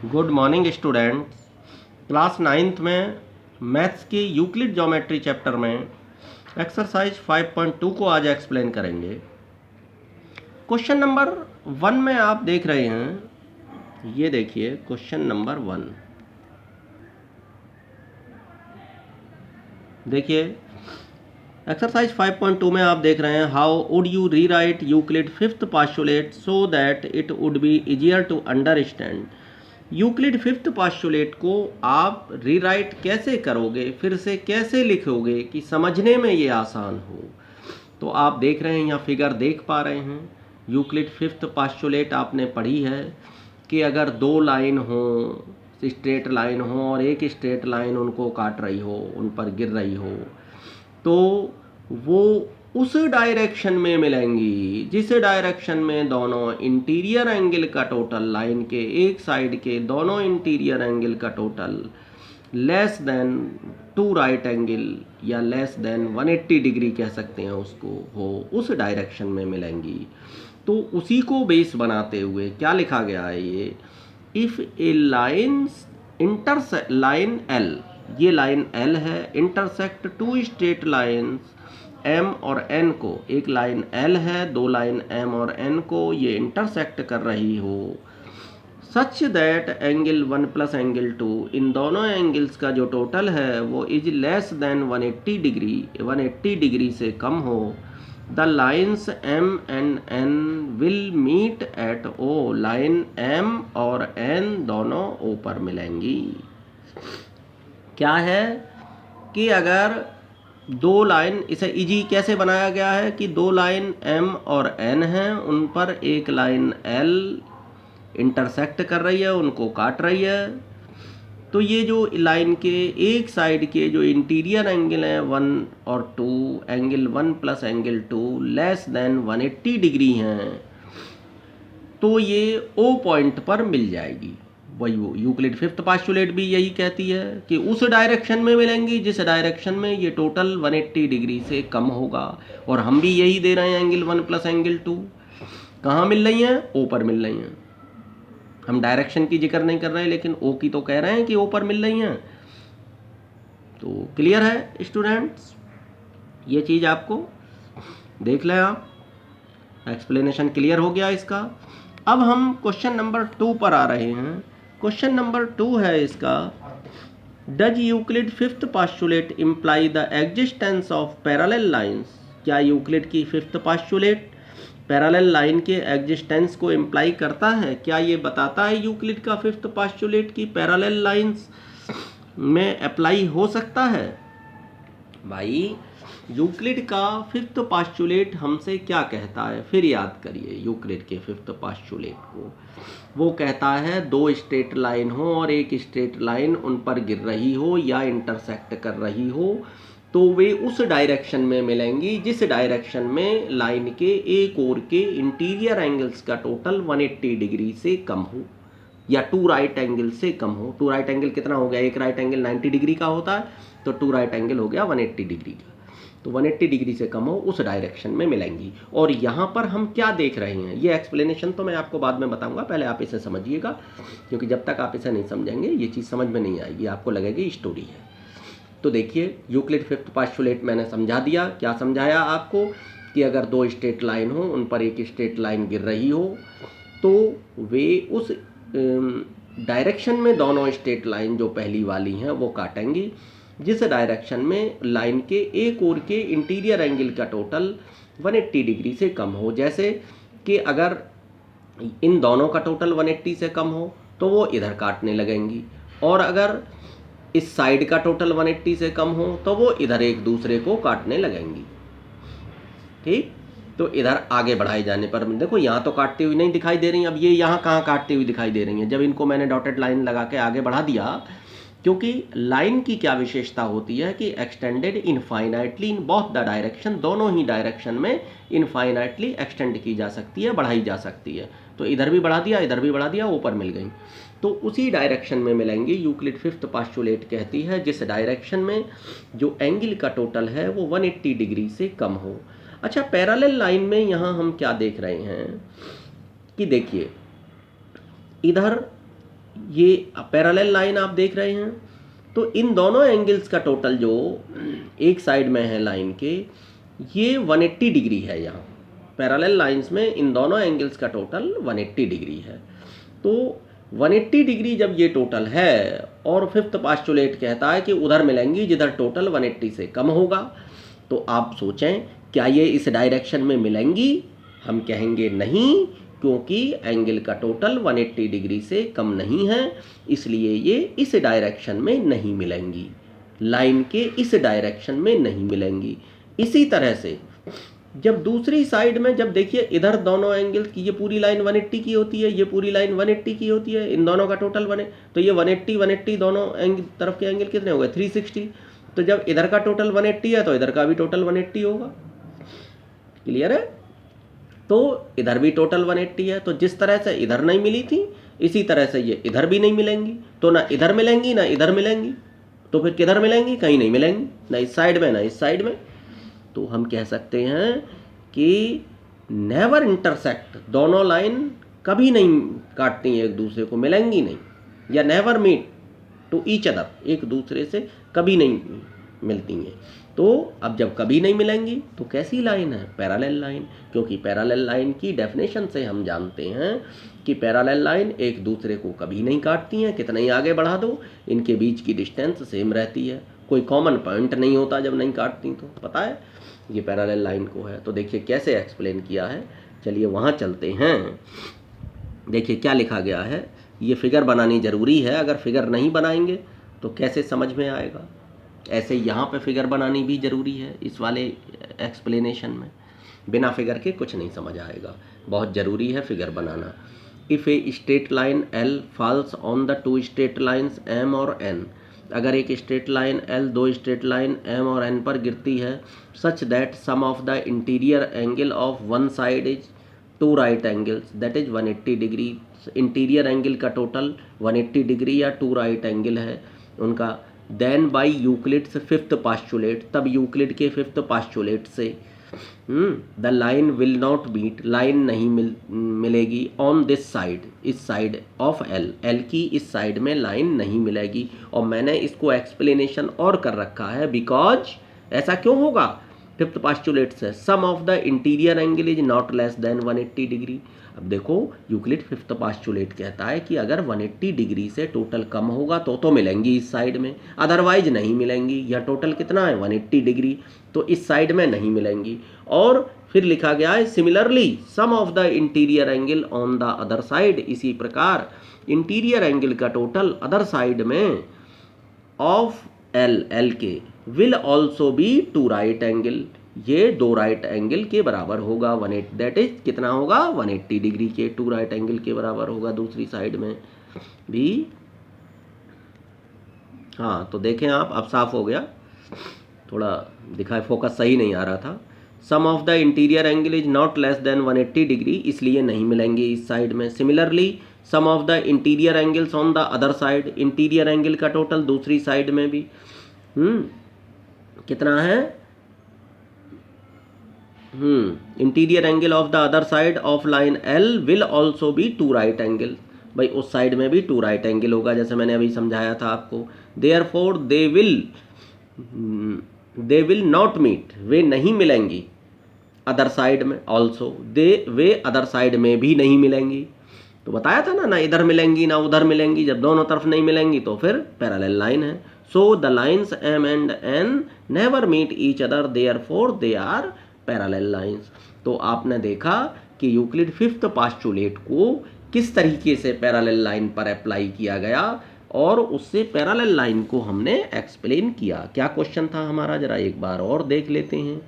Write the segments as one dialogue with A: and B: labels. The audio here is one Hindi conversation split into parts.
A: Good morning students. Class 9th में मैथ्स की यूक्लिड ज्योमेट्री चैप्टर में एक्सरसाइज 5.2 को आज एक्सप्लेन करेंगे। क्वेश्चन नंबर 1 में आप देख रहे हैं, ये देखिए क्वेश्चन नंबर 1। देखिए एक्सरसाइज 5.2 में आप देख रहे हैं, how would you rewrite Euclid fifth postulate so that it would be easier to understand. Euclid fifth postulate को आप रीराइट कैसे करोगे, फिर से कैसे लिखोगे कि समझने में ये आसान हो। तो आप देख रहे हैं, यहाँ फिगर देख पा रहे हैं। यूक्लिड फिफ्थ पास्टुलेट आपने पढ़ी है कि अगर दो लाइन हो, स्ट्रेट लाइन हो और एक स्ट्रेट लाइन उनको काट रही हो, उन पर गिर रही हो, तो वो उस डायरेक्शन में मिलेंगी जिस डायरेक्शन में दोनों इंटीरियर एंगल का टोटल, लाइन के एक साइड के दोनों इंटीरियर एंगल का total less than two right angle या लेस देन 180 डिग्री कह सकते हैं उसको, हो उस डायरेक्शन में मिलेंगी। तो उसी को बेस बनाते हुए क्या लिखा गया है, ये इफ़ ए लाइन एल, ये लाइन एल है, intersect two straight lines M और एन को, एक लाइन एल है, दो लाइन एम और एन को ये इंटरसेक्ट कर रही हो, such that angle 1 plus angle 2, इन दोनों एंगल्स का जो टोटल है वो is less than 180 degree, 180 degree से कम हो, the lines M and N will meet at O, line M और एन दोनों ओ पर मिलेंगी। क्या है कि अगर दो लाइन, इसे इजी कैसे बनाया गया है कि दो लाइन एम और एन हैं, उन पर एक लाइन एल इंटरसेक्ट कर रही है, उनको काट रही है। तो ये जो लाइन के एक साइड के जो इंटीरियर एंगल है 1 और 2, angle 1 plus angle 2 less than 180 degree हैं, तो ये ओ पॉइंट पर मिल जाएगी। वही वो यूक्लिड फिफ्थ पास्टुलेट भी यही कहती है कि उस डायरेक्शन में मिलेंगी जिस डायरेक्शन में ये टोटल 180 डिग्री से कम होगा। और हम भी यही दे रहे हैं, एंगल 1 प्लस एंगल 2 कहाँ मिल रही हैं, ओ पर मिल रही हैं। हम डायरेक्शन की जिक्र नहीं कर रहे हैं, लेकिन ओ की तो कह रहे हैं कि ओ पर मिल रही हैं। तो क्लियर है स्टूडेंट्स, ये चीज़ आपको देख लें आप, एक्सप्लेनेशन क्लियर हो गया इसका। अब हम क्वेश्चन नंबर 2 पर आ रहे हैं। क्वेश्चन नंबर 2 है इसका, does Euclid fifth postulate imply the existence of parallel lines. क्या यूक्लिड की फिफ्थ पास्टुलेट पैरेलल लाइन के एग्जिस्टेंस को इम्प्लाई करता है? क्या ये बताता है यूक्लिड का फिफ्थ पास्टुलेट की पैरेलल लाइंस में अप्लाई हो सकता है? भाई यूक्लिड का फिफ्थ पास्टुलेट हमसे क्या कहता है, फिर याद करिए यूक्लिड के फिफ्थ पास्टुलेट को। वो कहता है दो स्ट्रेट लाइन हो और एक स्ट्रेट लाइन उन पर गिर रही हो या इंटरसेक्ट कर रही हो, तो वे उस डायरेक्शन में मिलेंगी जिस डायरेक्शन में लाइन के एक ओर के इंटीरियर एंगल्स का टोटल 180 डिग्री से कम हो या टू राइट एंगल से कम हो। टू राइट एंगल कितना हो गया, एक राइट एंगल 90 डिग्री का होता है, तो टू राइट एंगल हो गया 180 डिग्री का। तो 180 डिग्री से कम हो उस डायरेक्शन में मिलेंगी। और यहाँ पर हम क्या देख रहे हैं, ये एक्सप्लेनेशन तो मैं आपको बाद में बताऊंगा, पहले आप इसे समझिएगा, क्योंकि जब तक आप इसे नहीं समझेंगे ये चीज़ समझ में नहीं आएगी, आपको लगेगी स्टोरी है। तो देखिए यूक्लिड फिफ्थ पास्टुलेट मैंने समझा दिया। क्या समझाया आपको कि अगर दो स्ट्रेट लाइन हो, उन पर एक स्ट्रेट लाइन गिर रही हो, तो वे उस डायरेक्शन में दोनों स्ट्रेट लाइन जो पहली वाली हैं वो काटेंगी जिस डायरेक्शन में लाइन के एक ओर के इंटीरियर एंगल का टोटल 180 डिग्री से कम हो। जैसे कि अगर इन दोनों का टोटल 180 से कम हो तो वो इधर काटने लगेंगी, और अगर इस साइड का टोटल 180 से कम हो तो वो इधर एक दूसरे को काटने लगेंगी। ठीक, तो इधर आगे बढ़ाए जाने पर देखो यहाँ तो काटती हुई नहीं दिखाई दे रही, अब ये यहाँ कहाँ काटती हुई दिखाई दे रही हैं जब इनको मैंने डॉटेड लाइन लगा के आगे बढ़ा दिया। क्योंकि लाइन की क्या विशेषता होती है कि extended infinitely in both the direction, दोनों ही डायरेक्शन में इनफाइनाइटली एक्सटेंड की जा सकती है, बढ़ाई जा सकती है। तो इधर भी बढ़ा दिया, इधर भी बढ़ा दिया, ऊपर मिल गई, तो उसी डायरेक्शन में मिलेंगी। यूक्लिड फिफ्थ पास्टुलेट कहती है जिस डायरेक्शन में जो एंगल का टोटल है वो 180 डिग्री से कम हो। अच्छा, पैरेलल लाइन में यहाँ हम क्या देख रहे हैं कि देखिए इधर ये पैरेलल लाइन आप देख रहे हैं, तो इन दोनों एंगल्स का टोटल जो एक साइड में है लाइन के, ये 180 डिग्री है। यहाँ पैरेलल लाइंस में इन दोनों एंगल्स का टोटल 180 डिग्री है। तो 180 डिग्री जब ये टोटल है और फिफ्थ पास्टुलेट कहता है कि उधर मिलेंगी जिधर टोटल 180 से कम होगा, तो आप सोचें क्या ये इस डायरेक्शन में मिलेंगी? हम कहेंगे नहीं, क्योंकि एंगल का टोटल 180 डिग्री से कम नहीं है, इसलिए ये इस डायरेक्शन में नहीं मिलेंगी, लाइन के इस डायरेक्शन में नहीं मिलेंगी। इसी तरह से जब दूसरी साइड में, जब देखिए इधर दोनों एंगल की, ये पूरी लाइन 180 की होती है, ये पूरी लाइन 180 की होती है, इन दोनों का टोटल बने तो ये 180 दोनों एंगल तरफ के एंगल कितने हो गए? 360। तो जब इधर का टोटल 180 है तो इधर का भी टोटल 180 होगा। क्लियर है? तो इधर भी टोटल 180 है। तो जिस तरह से इधर नहीं मिली थी, इसी तरह से ये इधर भी नहीं मिलेंगी। तो ना इधर मिलेंगी ना इधर मिलेंगी, तो फिर किधर मिलेंगी? कहीं नहीं मिलेंगी, ना इस साइड में ना इस साइड में। तो हम कह सकते हैं कि नेवर इंटरसेक्ट, दोनों लाइन कभी नहीं काटती हैं एक दूसरे को, मिलेंगी नहीं, या never meet to each other, एक दूसरे से कभी नहीं मिलती हैं। तो अब जब कभी नहीं मिलेंगी तो कैसी लाइन है? Parallel line. क्योंकि पैरेलल लाइन की डेफिनेशन से हम जानते हैं कि पैरेलल लाइन एक दूसरे को कभी नहीं काटती हैं, कितना ही आगे बढ़ा दो इनके बीच की डिस्टेंस सेम रहती है, कोई कॉमन पॉइंट नहीं होता जब नहीं काटती। तो पता है ये पैरेलल लाइन को है। तो देखिए कैसे एक्सप्लेन किया है, चलिए वहाँ चलते हैं। देखिए क्या लिखा गया है, ये फिगर बनानी ज़रूरी है, अगर फिगर नहीं बनाएंगे तो कैसे समझ में आएगा। ऐसे यहाँ पे फिगर बनानी भी ज़रूरी है इस वाले एक्सप्लेनेशन में, बिना फिगर के कुछ नहीं समझ आएगा, बहुत ज़रूरी है फिगर बनाना। If a straight line L falls on the two straight lines M और N, अगर एक स्ट्रेट लाइन L दो स्ट्रेट लाइन M और N पर गिरती है, such that sum of the interior angle of one side is two right angles, that is 180 degree. Interior angle का टोटल 180 डिग्री या टू राइट एंगल है उनका। Then by Euclid's fifth postulate, तब यूक्लिड के फिफ्थ पास्टुलेट से the line will not meet, line नहीं मिलेगी ऑन दिस साइड, इस साइड ऑफ एल, एल की इस साइड में लाइन नहीं मिलेगी। और मैंने इसको एक्सप्लेनेशन और कर रखा है, बिकॉज ऐसा क्यों होगा? फिफ्थ पास्टुलेट से sum of the interior angle is not less than 180 degree. अब देखो यूक्लिड फिफ्थ पास्टुलेट कहता है कि अगर 180 डिग्री से टोटल कम होगा तो मिलेंगी इस साइड में, अदरवाइज नहीं मिलेंगी। या टोटल कितना है? 180 डिग्री, तो इस साइड में नहीं मिलेंगी। और फिर लिखा गया है similarly sum of the interior angle on the other side, इसी प्रकार इंटीरियर एंगल का टोटल अदर साइड में ऑफ एल, एल के, will also be two right angle, ये दो राइट एंगल के बराबर होगा। 180, दैट इज कितना होगा? 180 डिग्री के टू राइट एंगल के बराबर होगा दूसरी साइड में भी। हाँ तो देखें आप, अब साफ हो गया, थोड़ा दिखाए फोकस सही नहीं आ रहा था। Sum of the interior angle is not less than 180 degree, इसलिए नहीं मिलेंगे इस साइड में। Similarly sum of the interior angles on the other side, interior angle का टोटल दूसरी साइड में भी कितना है? Interior angle of the other side of line L will also be two right angle, भाई उस साइड में भी टू राइट एंगल होगा, जैसे मैंने अभी समझाया था आपको। Therefore they will not meet, वे नहीं मिलेंगी अदर साइड में ऑल्सो, वे अदर साइड में भी नहीं मिलेंगी। तो बताया था ना इधर मिलेंगी ना उधर मिलेंगी, जब दोनों तरफ नहीं मिलेंगी तो फिर पैरेलल लाइन है। So the lines M and N never meet each other, therefore they are parallel lines. तो आपने देखा कि यूक्लिड फिफ्थ पास्टुलेट को किस तरीके से पैरेलल लाइन पर अप्लाई किया गया, और उससे पैरेलल लाइन को हमने एक्सप्लेन किया। क्या क्वेश्चन था हमारा, जरा एक बार और देख लेते हैं।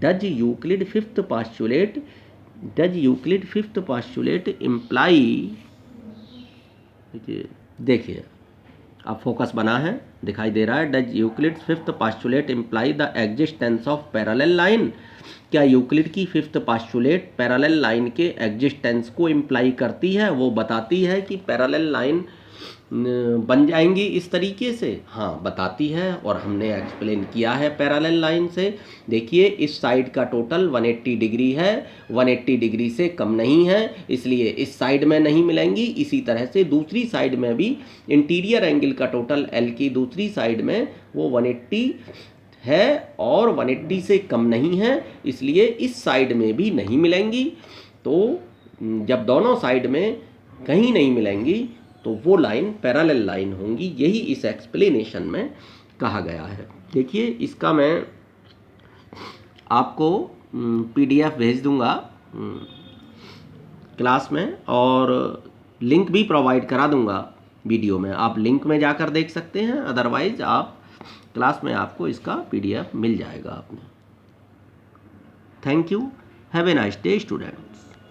A: Does Euclid fifth postulate imply, देखिए अब फोकस बना है, दिखाई दे रहा है। Does Euclid fifth postulate imply the existence of parallel line, क्या यूक्लिड की फिफ्थ पास्टुलेट पैरेलल लाइन के एग्जिस्टेंस को इम्प्लाई करती है? वो बताती है कि पैरेलल लाइन बन जाएंगी इस तरीके से? हाँ, बताती है और हमने एक्सप्लेन किया है पैरेलल लाइन से। देखिए इस साइड का टोटल 180 डिग्री है, 180 डिग्री से कम नहीं है, इसलिए इस साइड में नहीं मिलेंगी। इसी तरह से दूसरी साइड में भी इंटीरियर एंगल का टोटल एल की दूसरी साइड में वो 180 है और 180 से कम नहीं है, इसलिए इस साइड में भी नहीं मिलेंगी। तो जब दोनों साइड में कहीं नहीं मिलेंगी तो वो लाइन पैरेलल लाइन होंगी। यही इस एक्सप्लेनेशन में कहा गया है। देखिए इसका मैं आपको PDF भेज दूंगा क्लास में, और लिंक भी प्रोवाइड करा दूंगा वीडियो में। आप लिंक में जाकर देख सकते हैं, अदरवाइज आप क्लास में आपको इसका PDF मिल जाएगा आपने। Thank you, have a nice day students.